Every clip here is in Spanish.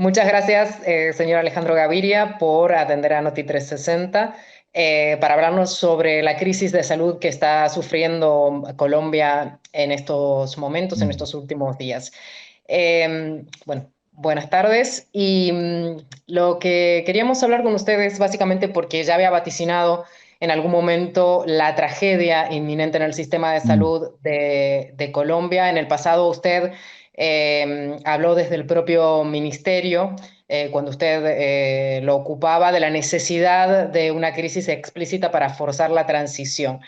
Muchas gracias, señor Alejandro Gaviria, por atender a Noti360 para hablarnos sobre la crisis de salud que está sufriendo Colombia en estos momentos, en Mm. estos últimos días. Bueno, buenas tardes. Y lo que queríamos hablar con ustedes, básicamente porque ya había vaticinado en algún momento la tragedia inminente en el sistema de Mm. salud de Colombia. En el pasado usted habló desde el propio ministerio, cuando usted lo ocupaba, de la necesidad de una crisis explícita para forzar la transición.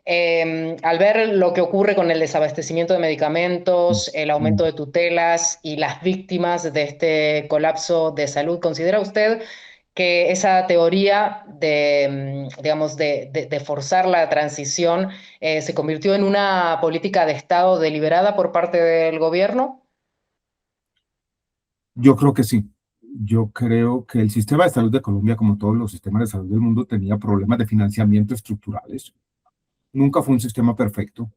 Al ver lo que ocurre con el desabastecimiento de Mm. medicamentos, el aumento de tutelas y las víctimas de este colapso de salud, ¿considera usted que esa teoría digamos, de forzar la transición se convirtió en una política de Estado deliberada por parte del gobierno? Yo creo que sí. Yo creo que el sistema de salud de Colombia, como todos los sistemas de salud del mundo, tenía problemas de financiamiento estructurales. Nunca fue un sistema perfecto,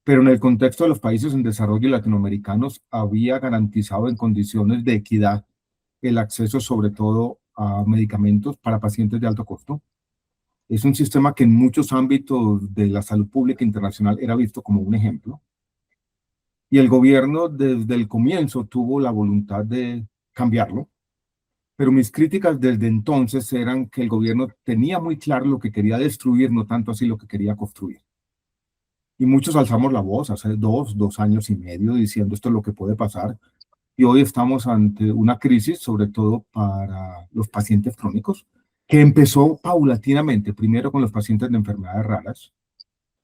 pero en el contexto de los países en desarrollo y latinoamericanos había garantizado en condiciones de equidad el acceso sobre todo a medicamentos para pacientes de alto costo. Es un sistema que en muchos ámbitos de la salud pública internacional era visto como un ejemplo. Y el gobierno desde el comienzo tuvo la voluntad de cambiarlo, pero mis críticas desde entonces eran que el gobierno tenía muy claro lo que quería destruir, no tanto así lo que quería construir. Y muchos alzamos la voz hace dos años y medio diciendo esto es lo que puede pasar. Y hoy estamos ante una crisis, sobre todo para los pacientes crónicos, que empezó paulatinamente, primero con los pacientes de enfermedades raras,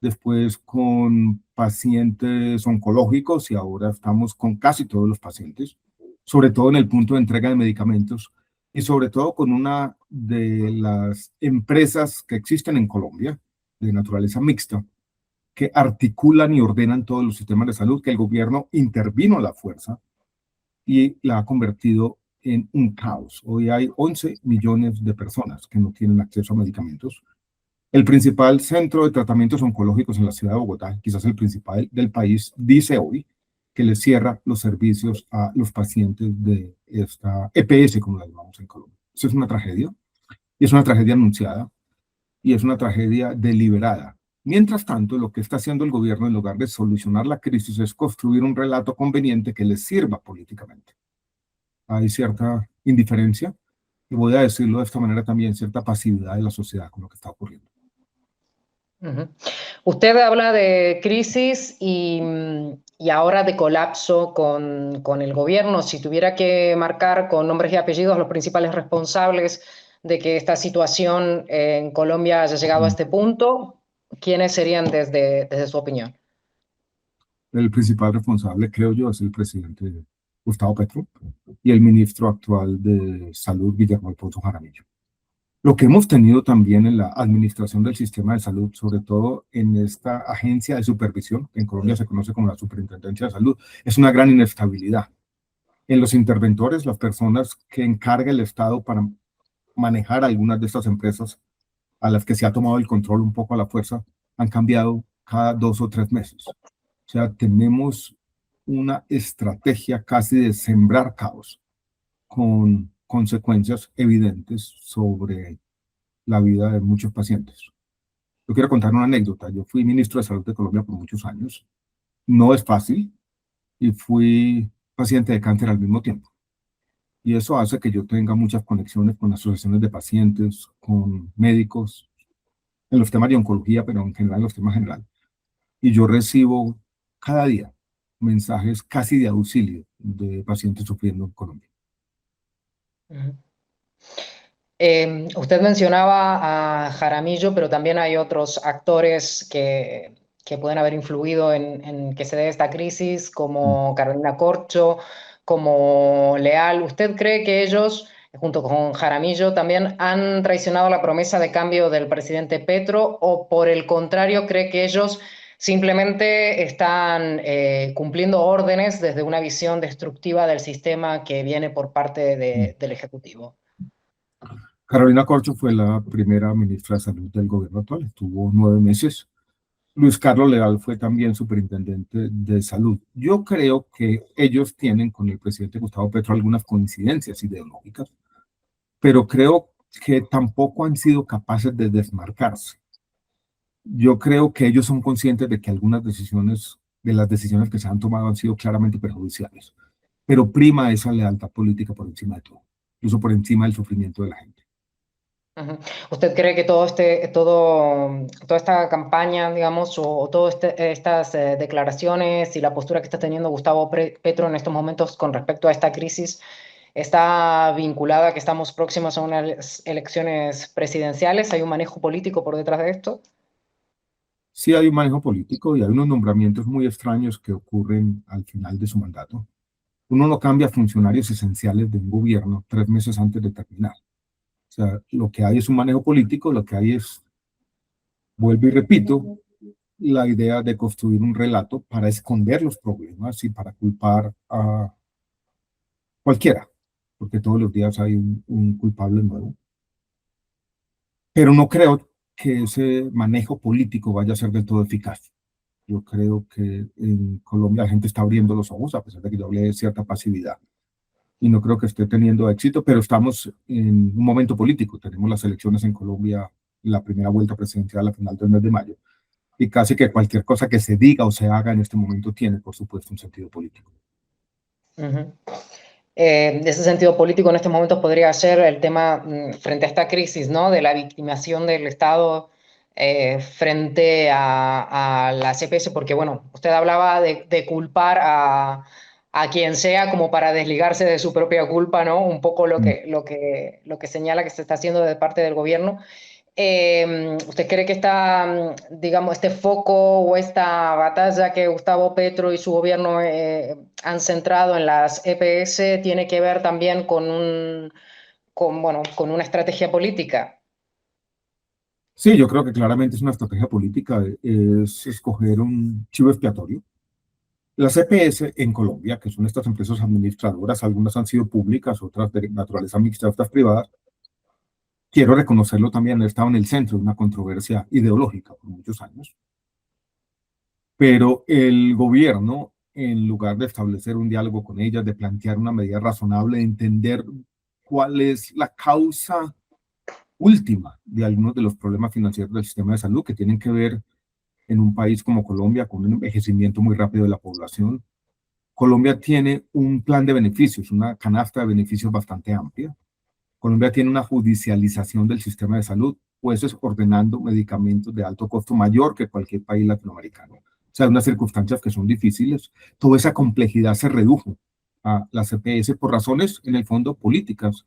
después con pacientes oncológicos y ahora estamos con casi todos los pacientes, sobre todo en el punto de entrega de medicamentos y sobre todo con una de las empresas que existen en Colombia, de naturaleza mixta, que articulan y ordenan todos los sistemas de salud, que el gobierno intervino a la fuerza y la ha convertido en un caos. Hoy hay 11 millones de personas que no tienen acceso a medicamentos. El principal centro de tratamientos oncológicos en la ciudad de Bogotá, quizás el principal del país, dice hoy que le cierra los servicios a los pacientes de esta EPS, como la llamamos en Colombia. Eso es una tragedia, y es una tragedia anunciada, y es una tragedia deliberada. Mientras tanto, lo que está haciendo el gobierno en lugar de solucionar la crisis es construir un relato conveniente que les sirva políticamente. Hay cierta indiferencia, y voy a decirlo de esta manera también, cierta pasividad de la sociedad con lo que está ocurriendo. Ujú. Usted habla de crisis y ahora de colapso con el gobierno. Si tuviera que marcar con nombres y apellidos los principales responsables de que esta situación en Colombia haya llegado a este punto, ¿quiénes serían desde su opinión? El principal responsable, creo yo, es el presidente Gustavo Petro y el ministro actual de Salud, Guillermo Alfonso Jaramillo. Lo que hemos tenido también en la administración del sistema de salud, sobre todo en esta agencia de supervisión, que en Colombia se conoce como la Superintendencia de Salud, es una gran inestabilidad. En los interventores, las personas que encarga el Estado para manejar algunas de estas empresas a las que se ha tomado el control un poco a la fuerza, han cambiado cada 2 o 3 meses. O sea, tenemos una estrategia casi de sembrar caos con consecuencias evidentes sobre la vida de muchos pacientes. Yo quiero contar una anécdota. Yo fui ministro de Salud de Colombia por muchos años. No es fácil y fui paciente de cáncer al mismo tiempo. Y eso hace que yo tenga muchas conexiones con asociaciones de pacientes, con médicos, en los temas de oncología, pero en general en los temas generales. Y yo recibo cada día mensajes casi de auxilio de pacientes sufriendo en Colombia. Ujú. Usted mencionaba a Jaramillo, pero también hay otros actores que pueden haber influido en que se dé esta crisis, como Carolina Corcho, como Leal. ¿Usted cree que ellos, junto con Jaramillo, también han traicionado la promesa de cambio del presidente Petro, o por el contrario, cree que ellos simplemente están cumpliendo órdenes desde una visión destructiva del sistema que viene por parte del Ejecutivo? Carolina Corcho fue la primera ministra de Salud del gobierno actual, estuvo 9 meses Luis Carlos Leal fue también superintendente de salud. Yo creo que ellos tienen con el presidente Gustavo Petro algunas coincidencias ideológicas, pero creo que tampoco han sido capaces de desmarcarse. Yo creo que ellos son conscientes de que algunas decisiones, de las decisiones que se han tomado han sido claramente perjudiciales, pero prima esa lealtad política por encima de todo, incluso por encima del sufrimiento de la gente. Ujú. ¿Usted cree que toda esta campaña, digamos, o todas estas declaraciones y la postura que está teniendo Gustavo Petro en estos momentos con respecto a esta crisis está vinculada a que estamos próximos a unas elecciones presidenciales? ¿Hay un manejo político por detrás de esto? Sí hay un manejo político y hay unos nombramientos muy extraños que ocurren al final de su mandato. Uno no cambia funcionarios esenciales de un gobierno 3 meses antes de terminar. O sea, lo que hay es un manejo político, lo que hay es, vuelvo y repito, la idea de construir un relato para esconder los problemas y para culpar a cualquiera, porque todos los días hay un culpable nuevo. Pero no creo que ese manejo político vaya a ser del todo eficaz. Yo creo que en Colombia la gente está abriendo los ojos, a pesar de que yo hablé de cierta pasividad. Y no creo que esté teniendo éxito, pero estamos en un momento político. Tenemos las elecciones en Colombia, la primera vuelta presidencial a final del mes de mayo. Y casi que cualquier cosa que se diga o se haga en este momento tiene, por supuesto, un sentido político. Ujú. De ese sentido político en estos momentos podría ser el tema frente a esta crisis, ¿no? De la victimización del Estado frente a las EPS, porque bueno, usted hablaba de culpar a quien sea como para desligarse de su propia culpa, ¿no? Un poco lo que señala que se está haciendo de parte del gobierno. ¿Usted cree que digamos, este foco o esta batalla que Gustavo Petro y su gobierno han centrado en las EPS tiene que ver también bueno, con una estrategia política? Sí, yo creo que claramente es una estrategia política, es escoger un chivo expiatorio. Las EPS en Colombia, que son estas empresas administradoras, algunas han sido públicas, otras de naturaleza mixta, otras privadas, quiero reconocerlo también, han estado en el centro de una controversia ideológica por muchos años, pero el gobierno, en lugar de establecer un diálogo con ellas, de plantear una medida razonable, de entender cuál es la causa última de algunos de los problemas financieros del sistema de salud que tienen que ver en un país como Colombia con un envejecimiento muy rápido de la población. Colombia tiene un plan de beneficios, una canasta de beneficios bastante amplia. Colombia tiene una judicialización del sistema de salud, pues es ordenando medicamentos de alto costo mayor que cualquier país latinoamericano. O sea, unas circunstancias que son difíciles. Toda esa complejidad se redujo a la CPS por razones, en el fondo, políticas,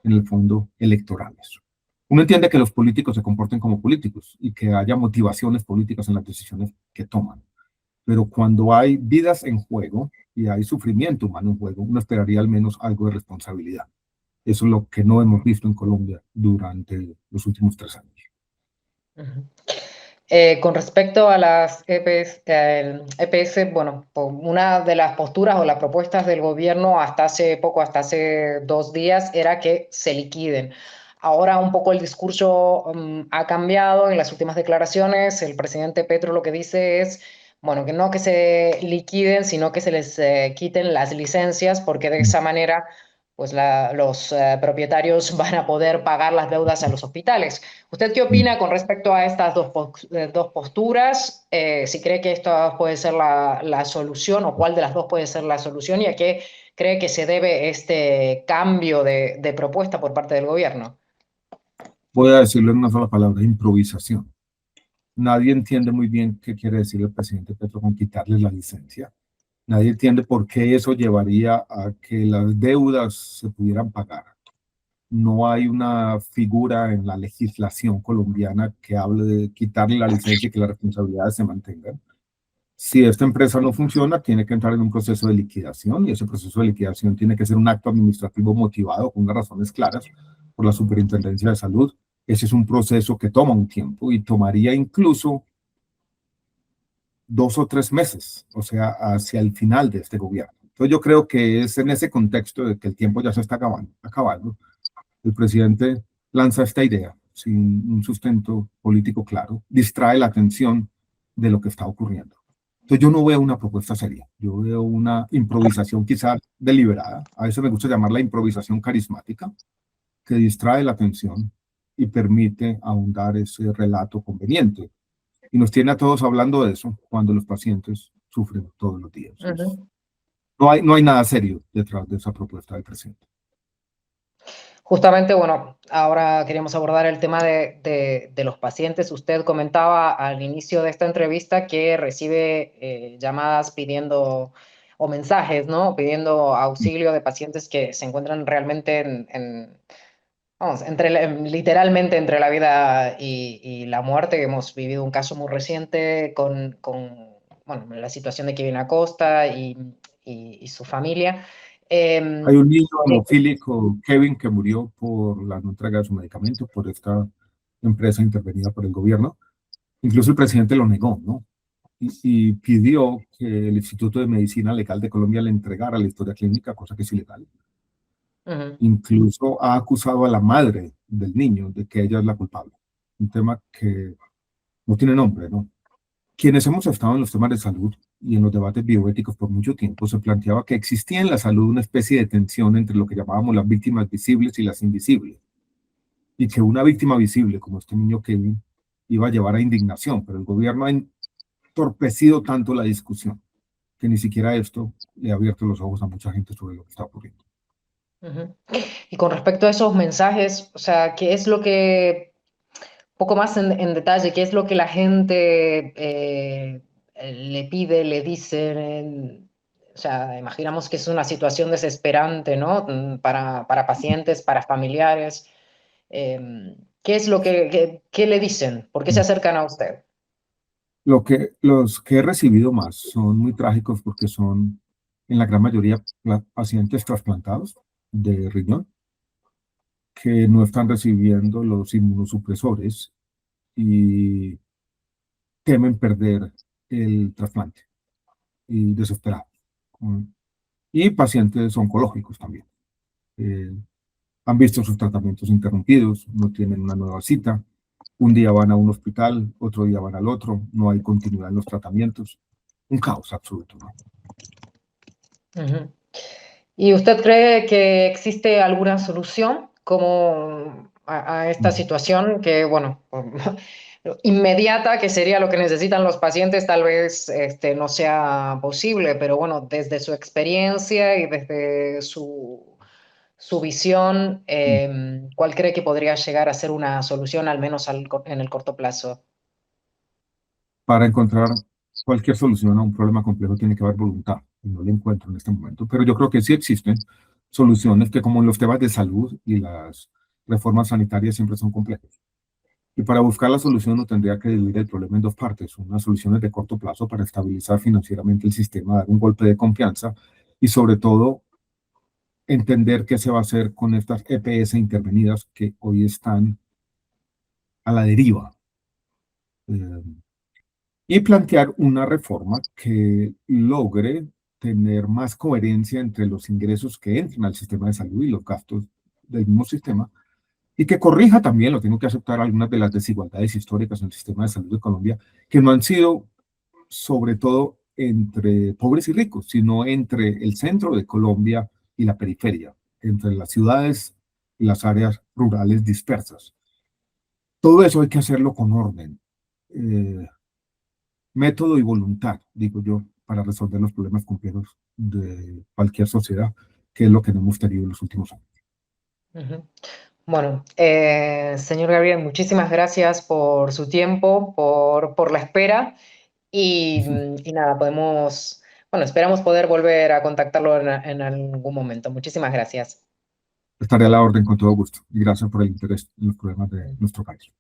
en el fondo, electorales. Uno entiende que los políticos se comporten como políticos y que haya motivaciones políticas en las decisiones que toman. Pero cuando hay vidas en juego y hay sufrimiento humano en juego, uno esperaría al menos algo de responsabilidad. Eso es lo que no hemos visto en Colombia durante los últimos 3 años. Ujú. Con respecto a las EPS, bueno, una de las posturas o las propuestas del gobierno hasta hace poco, hasta hace 2 días, era que se liquiden. Ahora un poco el discurso ha cambiado en las últimas declaraciones. El presidente Petro lo que dice es, bueno, que no que se liquiden, sino que se les quiten las licencias, porque de esa manera pues los propietarios van a poder pagar las deudas a los hospitales. ¿Usted qué opina con respecto a estas dos posturas? Si cree que esta puede ser la solución o cuál de las dos puede ser la solución y a qué cree que se debe este cambio de propuesta por parte del gobierno. Voy a decirlo en una sola palabra, improvisación. Nadie entiende muy bien qué quiere decir el presidente Petro con quitarles la licencia. Nadie entiende por qué eso llevaría a que las deudas se pudieran pagar. No hay una figura en la legislación colombiana que hable de quitarle la licencia y que las responsabilidades se mantengan. Si esta empresa no funciona, tiene que entrar en un proceso de liquidación y ese proceso de liquidación tiene que ser un acto administrativo motivado con unas razones claras por la Superintendencia de Salud. Ese es un proceso que toma un tiempo y tomaría incluso 2 o 3 meses, o sea, hacia el final de este gobierno. Entonces yo creo que es en ese contexto de que el tiempo ya se está acabando. El presidente lanza esta idea sin un sustento político claro, distrae la atención de lo que está ocurriendo. Entonces yo no veo una propuesta seria, yo veo una improvisación quizá deliberada, a veces me gusta llamarla improvisación carismática, que distrae la atención y permite ahondar ese relato conveniente. Y nos tiene a todos hablando de eso cuando los pacientes sufren todos los días. No hay nada serio detrás de esa propuesta del presidente. Justamente, bueno, ahora queríamos abordar el tema de los pacientes. Usted comentaba al inicio de esta entrevista que recibe llamadas pidiendo, o mensajes, ¿no? Pidiendo auxilio de pacientes que se encuentran realmente vamos, literalmente entre la vida y la muerte. Hemos vivido un caso muy reciente bueno, la situación de Kevin Acosta y su familia. Hay un niño Que- hemofílico, Kevin, que murió por la no entrega de su medicamento por esta empresa intervenida por el gobierno. Incluso el presidente lo negó, ¿no? Y pidió que el Instituto de Medicina Legal de Colombia le entregara la historia clínica, cosa que es ilegal. Incluso ha acusado a la madre del niño de que ella es la culpable. Un tema que no tiene nombre, ¿no? Quienes hemos estado en los temas de salud y en los debates bioéticos por mucho tiempo, se planteaba que existía en la salud una especie de tensión entre lo que llamábamos las víctimas visibles y las invisibles. Y que una víctima visible, como este niño Kevin, iba a llevar a indignación, pero el gobierno ha entorpecido tanto la discusión que ni siquiera esto le ha abierto los ojos a mucha gente sobre lo que está ocurriendo. Y con respecto a esos mensajes, o sea, ¿qué es lo que, poco más en detalle, qué es lo que la gente le pide, le dice? O sea, imaginamos que es una situación desesperante, ¿no? Para pacientes, para familiares. ¿Qué es lo qué le dicen? ¿Por qué se acercan a usted? Los que he recibido más son muy trágicos porque son, en la gran mayoría, pacientes trasplantados de riñón que no están recibiendo los inmunosupresores y temen perder el trasplante y desesperados. Y pacientes oncológicos también. Han visto sus tratamientos interrumpidos, no tienen una nueva cita. Un día van a un hospital, otro día van al otro, no hay continuidad en los tratamientos. Un caos absoluto, ¿no? ¿Y usted cree que existe alguna solución como a esta situación que, bueno, inmediata, que sería lo que necesitan los pacientes, tal vez no sea posible, pero bueno, desde su experiencia y desde su visión, ¿cuál cree que podría llegar a ser una solución, al menos en el corto plazo? Para encontrar cualquier solución a un problema complejo tiene que haber voluntad, y no la encuentro en este momento, pero yo creo que sí existen soluciones que, como en los temas de salud y las reformas sanitarias, siempre son complejos. Y para buscar la solución uno tendría que dividir el problema en dos partes, unas soluciones de corto plazo para estabilizar financieramente el sistema, dar un golpe de confianza y sobre todo entender qué se va a hacer con estas EPS intervenidas que hoy están a la deriva. Y plantear una reforma que logre tener más coherencia entre los ingresos que entran al sistema de salud y los gastos del mismo sistema, y que corrija también, lo tengo que aceptar, algunas de las desigualdades históricas en el sistema de salud de Colombia, que no han sido sobre todo entre pobres y ricos, sino entre el centro de Colombia y la periferia, entre las ciudades y las áreas rurales dispersas. Todo eso hay que hacerlo con orden, método y voluntad, digo yo, para resolver los problemas complejos de cualquier sociedad, que es lo que no hemos tenido en los últimos años. Bueno, señor Gabriel, muchísimas gracias por su tiempo, por la espera y nada, bueno, esperamos poder volver a contactarlo en algún momento. Muchísimas gracias. Estaré a la orden con todo gusto y gracias por el interés en los problemas de nuestro país.